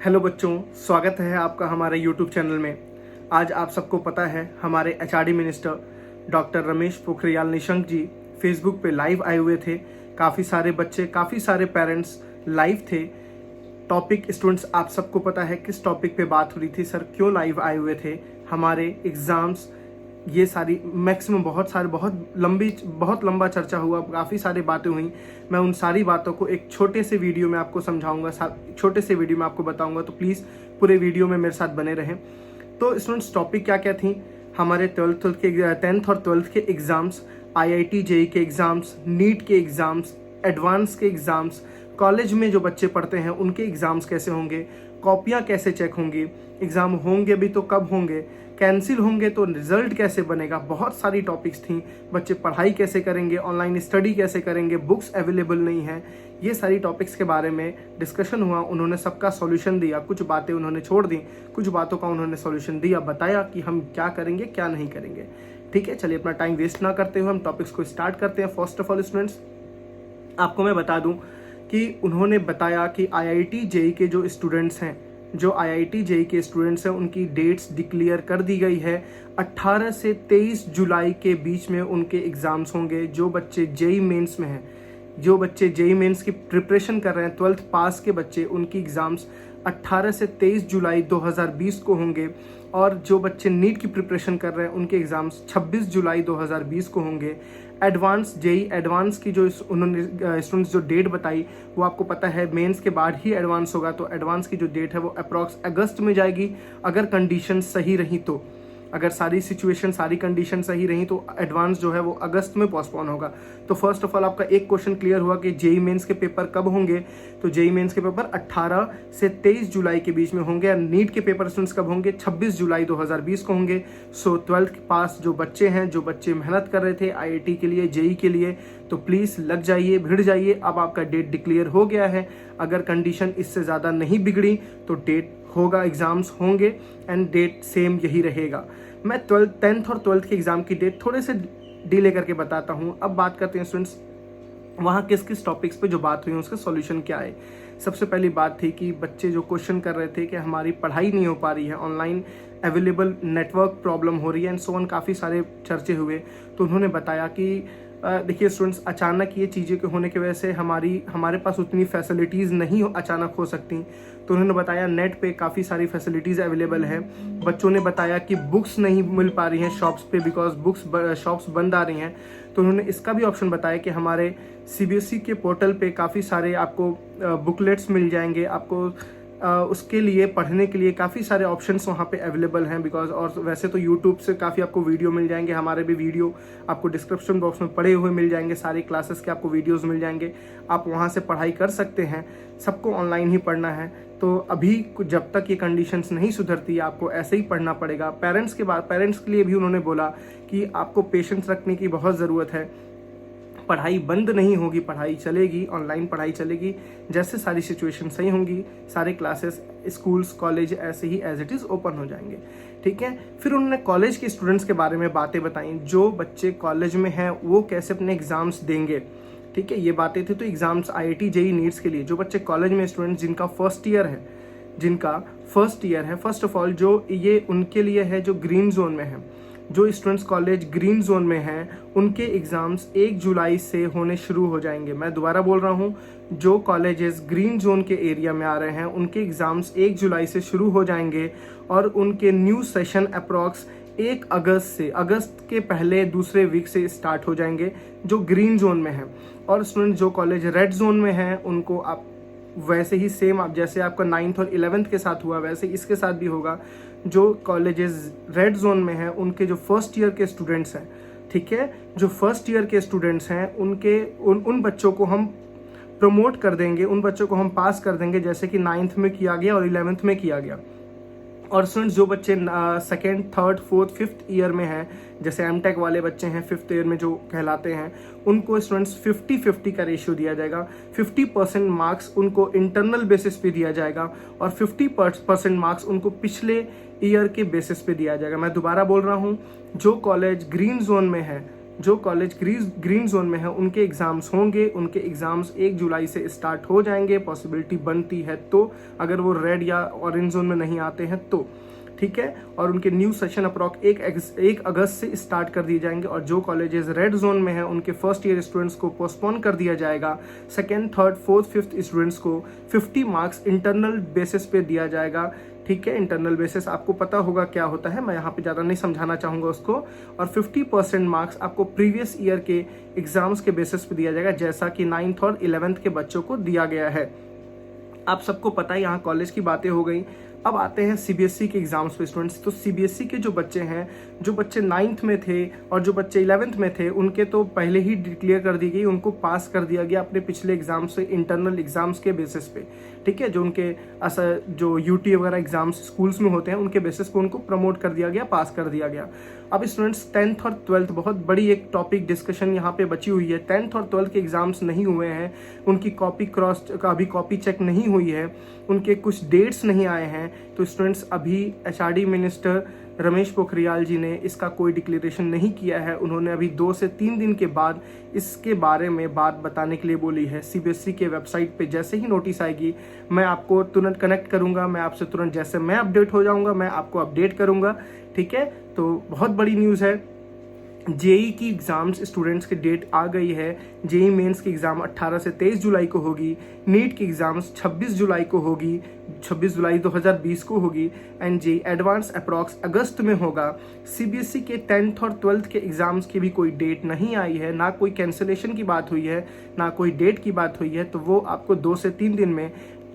Hello बच्चों, स्वागत है आपका हमारे यूट्यूब चैनल में। आज आप सबको पता है हमारे HRD minister doctor Ramesh Pokhriyal Nishank ji Facebook पे लाइव आए हुए थे। काफ़ी सारे बच्चे, काफ़ी सारे पेरेंट्स लाइव थे। टॉपिक स्टूडेंट्स आप सबको पता है किस टॉपिक पे बात हो रही थी, सर क्यों लाइव आए हुए थे, हमारे एग्ज़ाम्स, ये सारी मैक्सिमम बहुत लंबा चर्चा हुआ, काफ़ी सारी बातें हुई। मैं उन सारी बातों को एक छोटे से वीडियो में आपको समझाऊंगा, छोटे से वीडियो में आपको बताऊंगा, तो प्लीज़ पूरे वीडियो में मेरे साथ बने रहें। तो स्टूडेंट्स टॉपिक क्या क्या थी, हमारे 10th और 12th के एग्ज़ाम्स, IIT JEE के एग्ज़ाम्स, नीट के एग्ज़ाम्स, एडवांस के एग्ज़ाम्स, कॉलेज में जो बच्चे पढ़ते हैं उनके एग्ज़ाम्स कैसे होंगे, कॉपियाँ कैसे चेक होंगी, एग्ज़ाम होंगे भी तो कब होंगे, कैंसिल होंगे तो रिजल्ट कैसे बनेगा, बहुत सारी टॉपिक्स थी। बच्चे पढ़ाई कैसे करेंगे, ऑनलाइन स्टडी कैसे करेंगे, बुक्स अवेलेबल नहीं हैं, ये सारी टॉपिक्स के बारे में डिस्कशन हुआ। उन्होंने सबका सॉल्यूशन दिया, कुछ बातें उन्होंने छोड़ दी, कुछ बातों का उन्होंने सॉल्यूशन दिया, बताया कि हम क्या करेंगे क्या नहीं करेंगे। ठीक है, चलिए अपना टाइम वेस्ट ना करते हुए हम टॉपिक्स को स्टार्ट करते हैं। फर्स्ट ऑफ ऑल स्टूडेंट्स, आपको मैं बता दूं कि उन्होंने बताया कि IIT JEE के जो स्टूडेंट्स हैं, जो IIT JEE के स्टूडेंट्स हैं, उनकी डेट्स डिक्लेयर कर दी गई है। 18 से 23 जुलाई के बीच में उनके एग्ज़ाम्स होंगे। जो बच्चे JEE मेंस में हैं, जो बच्चे JEE मेंस की प्रिपरेशन कर रहे हैं, 12th पास के बच्चे, उनकी एग्ज़ाम्स 18 से 23 जुलाई 2020 को होंगे। और जो बच्चे नीट की प्रिपरेशन कर रहे हैं उनके एग्ज़ाम्स 26 जुलाई 2020 को होंगे। एडवांस JEE एडवांस की जो उन्होंने स्टूडेंट्स जो डेट बताई, वो आपको पता है मेंस के बाद ही एडवांस होगा, तो एडवांस की जो डेट है वो अप्रॉक्स अगस्त में जाएगी, अगर कंडीशन सही रही तो। अगर सारी सिचुएशन, सारी कंडीशन सही रही तो एडवांस जो है वो अगस्त में पोस्टपोन होगा। तो फर्स्ट ऑफ ऑल आपका एक क्वेश्चन क्लियर हुआ कि JEE मेंस के पेपर कब होंगे। तो JEE मेंस के पेपर 18 से 23 जुलाई के बीच में होंगे। और नीट के पेपर स्टूडेंट्स कब होंगे, 26 जुलाई 2020 को होंगे। सो 12th पास जो बच्चे हैं, जो बच्चे मेहनत कर रहे थे IIT के लिए, JEE के लिए, तो प्लीज़ लग जाइए, भिड़ जाइए। अब आपका डेट डिक्लेयर हो गया है। अगर कंडीशन इससे ज़्यादा नहीं बिगड़ी तो डेट होगा, एग्ज़ाम्स होंगे एंड डेट सेम यही रहेगा। मैं 10th और 12th के एग्ज़ाम की डेट थोड़े से डिले करके बताता हूँ। अब बात करते हैं स्टूडेंट्स, वहाँ किस किस टॉपिक्स पे जो बात हुई है उसका सॉल्यूशन क्या है। सबसे पहली बात थी कि बच्चे जो क्वेश्चन कर रहे थे कि हमारी पढ़ाई नहीं हो पा रही है, ऑनलाइन अवेलेबल नेटवर्क प्रॉब्लम हो रही है एंड सो ऑन, काफ़ी सारे चर्चे हुए। तो उन्होंने बताया कि देखिए स्टूडेंट्स, अचानक ये चीज़ें के होने की वजह से हमारे पास उतनी फैसिलिटीज़ नहीं अचानक हो सकती। तो उन्होंने बताया नेट पे काफ़ी सारी फैसिलिटीज़ अवेलेबल है। बच्चों ने बताया कि बुक्स नहीं मिल पा रही हैं शॉप्स पे, बिकॉज शॉप्स बंद आ रही हैं। तो उन्होंने इसका भी ऑप्शन बताया कि हमारे CBSE के पोर्टल पे काफ़ी सारे आपको बुकलेट्स मिल जाएंगे, आपको उसके लिए पढ़ने के लिए काफ़ी सारे ऑप्शंस वहाँ पे अवेलेबल हैं। बिकॉज और वैसे तो यूट्यूब से काफ़ी आपको वीडियो मिल जाएंगे, हमारे भी वीडियो आपको डिस्क्रिप्शन बॉक्स में पड़े हुए मिल जाएंगे, सारी क्लासेस के आपको वीडियोस मिल जाएंगे, आप वहाँ से पढ़ाई कर सकते हैं। सबको ऑनलाइन ही पढ़ना है, तो अभी जब तक ये कंडीशंस नहीं सुधरती आपको ऐसे ही पढ़ना पड़ेगा। पेरेंट्स के लिए भी उन्होंने बोला कि आपको पेशेंस रखने की बहुत ज़रूरत है, पढ़ाई बंद नहीं होगी, पढ़ाई चलेगी, ऑनलाइन पढ़ाई चलेगी। जैसे सारी सिचुएशन सही होंगी, सारे क्लासेस, स्कूल्स, कॉलेज ऐसे ही एज इट इज़ ओपन हो जाएंगे। ठीक है, फिर उन्होंने कॉलेज के स्टूडेंट्स के बारे में बातें बताई। जो बच्चे कॉलेज में हैं वो कैसे अपने एग्ज़ाम्स देंगे। ठीक है, ये बातें थी। तो एग्ज़ाम्स IIT JEE नीट्स के लिए जो बच्चे कॉलेज में, स्टूडेंट्स जिनका फर्स्ट ईयर है, फर्स्ट ऑफ ऑल जो ये उनके लिए है जो ग्रीन जोन में है। जो स्टूडेंट्स कॉलेज ग्रीन जोन में हैं उनके एग्ज़ाम्स 1 जुलाई से होने शुरू हो जाएंगे। मैं दोबारा बोल रहा हूँ, जो कॉलेजेस ग्रीन जोन के एरिया में आ रहे हैं उनके एग्ज़ाम्स 1 जुलाई से शुरू हो जाएंगे और उनके न्यू सेशन अप्रॉक्स 1 अगस्त से, अगस्त के पहले दूसरे वीक से स्टार्ट हो जाएंगे जो ग्रीन जोन में हैं। और स्टूडेंट जो कॉलेज रेड जोन में हैं उनको आप वैसे ही सेम, आप जैसे आपका 9th और 11th के साथ हुआ वैसे इसके साथ भी होगा। जो कॉलेजेस रेड जोन में हैं उनके जो फर्स्ट ईयर के स्टूडेंट्स हैं, ठीक है, जो फर्स्ट ईयर के स्टूडेंट्स हैं उनके उन बच्चों को हम प्रमोट कर देंगे, उन बच्चों को हम पास कर देंगे जैसे कि 9th में किया गया और 11th में किया गया। और स्टूडेंट्स जो बच्चे 2nd, 3rd, 4th, 5th year में हैं, जैसे MTech वाले बच्चे हैं 5th ईयर में जो कहलाते हैं, उनको स्टूडेंट्स 50-50 का रेशियो दिया जाएगा। 50% मार्क्स उनको इंटरनल बेसिस पे दिया जाएगा और 50% मार्क्स उनको पिछले ईयर के बेसिस पे दिया जाएगा। मैं दोबारा बोल रहा हूँ, जो कॉलेज ग्रीन जोन में है, जो कॉलेज ग्रीन जोन में है उनके एग्ज़ाम्स होंगे, उनके एग्ज़ाम्स 1 जुलाई से स्टार्ट हो जाएंगे, पॉसिबिलिटी बनती है तो, अगर वो रेड या ऑरेंज जोन में नहीं आते हैं तो, ठीक है। और उनके न्यू सेशन अप्रॉक्स 1 अगस्त से स्टार्ट कर दिए जाएंगे, और जो कॉलेजेस रेड जोन में हैं उनके फर्स्ट ईयर स्टूडेंट्स को पोस्टपोन कर दिया जाएगा। Second, third, fourth, fifth students को 50 मार्क्स इंटरनल बेसिस पे दिया जाएगा, ठीक है। इंटरनल बेसिस आपको पता होगा क्या होता है, मैं यहाँ पे ज़्यादा नहीं समझाना चाहूँगा उसको। और 50% मार्क्स आपको प्रीवियस ईयर के एग्जाम्स के बेसिस पे दिया जाएगा, जैसा कि 9th और 11th के बच्चों को दिया गया है। आप सबको पता है, यहाँ कॉलेज की बातें हो गई। अब आते हैं सीबीएसई के एग्जाम्स पे स्टूडेंट्स। तो सीबीएसई के जो बच्चे हैं, जो बच्चे 9th में थे और जो बच्चे 11th में थे, उनके तो पहले ही डिक्लेयर कर दी गई, उनको पास कर दिया गया अपने पिछले एग्जाम से इंटरनल एग्जाम्स के बेसिस पे, ठीक है। जो उनके जो यूटी वगैरह एग्जाम्स स्कूल्स में होते हैं उनके बेसिस पे उनको प्रमोट कर दिया गया, पास कर दिया गया। अब स्टूडेंट्स 10th और 12th, बहुत बड़ी एक टॉपिक डिस्कशन यहाँ पे बची हुई है। 10th और 12th के एग्जाम्स नहीं हुए हैं, उनकी अभी कॉपी चेक नहीं हुई है, उनके कुछ डेट्स नहीं आए हैं। तो स्टूडेंट्स अभी एचआरडी मिनिस्टर रमेश पोखरियाल जी ने इसका कोई डिक्लेरेशन नहीं किया है। उन्होंने अभी 2 से 3 दिन के बाद इसके बारे में बात बताने के लिए बोली है। सीबीएसई के वेबसाइट पे जैसे ही नोटिस आएगी मैं आपको तुरंत कनेक्ट करूंगा, मैं आपसे तुरंत जैसे मैं अपडेट हो जाऊंगा मैं आपको अपडेट करूंगा, ठीक है। तो बहुत बड़ी न्यूज़ है। जेई की एग्ज़ाम्स स्टूडेंट्स की डेट आ गई है। जेई मेंस की एग्ज़ाम 18 से 23 जुलाई को होगी। नीट की एग्ज़ाम्स 26 जुलाई को होगी, 26 जुलाई 2020 को होगी। एंड जेई एडवांस अप्रॉक्स अगस्त में होगा। सीबीएसई के 10th और 12th के एग्ज़ाम्स की भी कोई डेट नहीं आई है, ना कोई कैंसिलेशन की बात हुई है, ना कोई डेट की बात हुई है। तो वो आपको 2 से 3 दिन में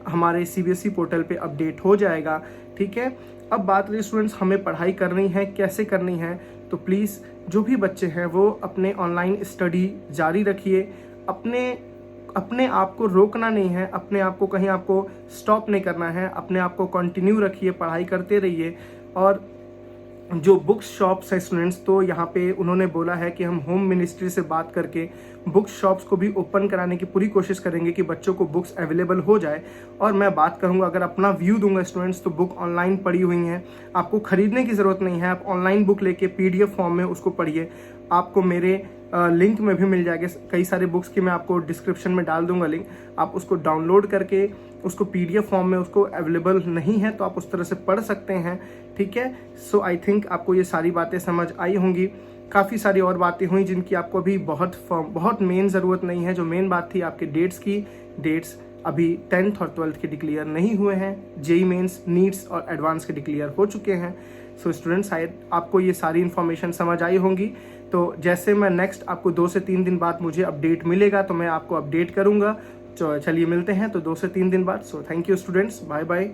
हमारे सीबीएसई पोर्टल पे अपडेट हो जाएगा, ठीक है। अब बात रही स्टूडेंट्स हमें पढ़ाई करनी है, कैसे करनी है। तो प्लीज़ जो भी बच्चे हैं वो अपने ऑनलाइन स्टडी जारी रखिए। अपने आप को रोकना नहीं है, अपने आप को कहीं आपको स्टॉप नहीं करना है, अपने आप को कंटिन्यू रखिए, पढ़ाई करते रहिए। और जो बुक शॉप्स है स्टूडेंट्स, तो यहाँ पे उन्होंने बोला है कि हम होम मिनिस्ट्री से बात करके बुक शॉप्स को भी ओपन कराने की पूरी कोशिश करेंगे कि बच्चों को बुक्स अवेलेबल हो जाए। और मैं बात करूँगा, अगर अपना व्यू दूंगा स्टूडेंट्स, तो बुक ऑनलाइन पड़ी हुई हैं, आपको खरीदने की ज़रूरत नहीं है। आप ऑनलाइन बुक लेके PDF फॉर्म में उसको पढ़िए। आपको मेरे लिंक में भी मिल जाएगा कई सारे बुक्स की, मैं आपको डिस्क्रिप्शन में डाल दूंगा लिंक। आप उसको डाउनलोड करके उसको PDF फॉर्म में उसको अवेलेबल नहीं है तो आप उस तरह से पढ़ सकते हैं, ठीक है। सो आई थिंक आपको ये सारी बातें समझ आई होंगी। काफ़ी सारी और बातें हुई जिनकी आपको अभी बहुत मेन ज़रूरत नहीं है। जो मेन बात थी आपके डेट्स अभी 10th और 12th के डिक्लेयर नहीं हुए हैं। जेई मेंस, नीट्स और एडवांस के डिक्लेयर हो चुके हैं। सो स्टूडेंट्स, शायद आपको ये सारी इन्फॉर्मेशन समझ आई होंगी। तो जैसे मैं नेक्स्ट आपको 2 से 3 दिन बाद मुझे अपडेट मिलेगा तो मैं आपको अपडेट करूंगा। चलिए मिलते हैं तो 2 से 3 दिन बाद। So thank you students, bye bye.